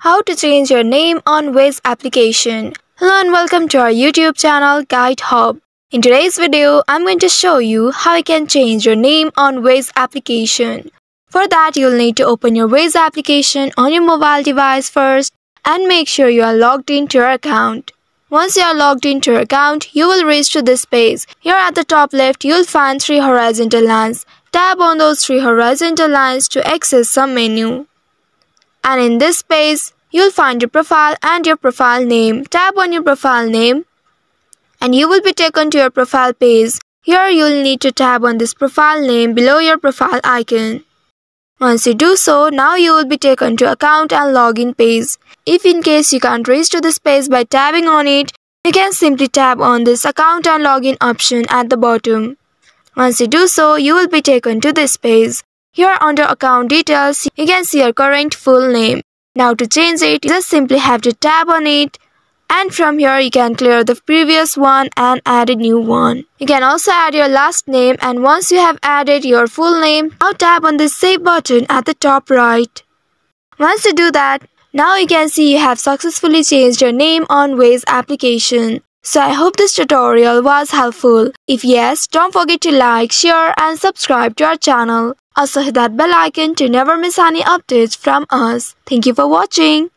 How to change your name on Waze application. Hello and welcome to our YouTube channel Guide Hub. In today's video, I'm going to show you how you can change your name on Waze application. For that, you'll need to open your Waze application on your mobile device first and make sure you are logged into your account. Once you are logged into your account, you will reach to this page. Here at the top left, you'll find 3 horizontal lines. Tap on those 3 horizontal lines to access some menu. And in this page, you'll find your profile and your profile name. Tap on your profile name and you will be taken to your profile page. Here you'll need to tap on this profile name below your profile icon. Once you do so, now you will be taken to account and login page. If in case you can't reach to this page by tapping on it, you can simply tap on this account and login option at the bottom. Once you do so, you will be taken to this page. Here under account details, you can see your current full name. Now to change it, you just simply have to tap on it. And from here, you can clear the previous one and add a new one. You can also add your last name, and once you have added your full name, now tap on the save button at the top right. Once you do that, now you can see you have successfully changed your name on Waze application. So I hope this tutorial was helpful. If yes, don't forget to like, share and subscribe to our channel. Also hit that bell icon to never miss any updates from us. Thank you for watching.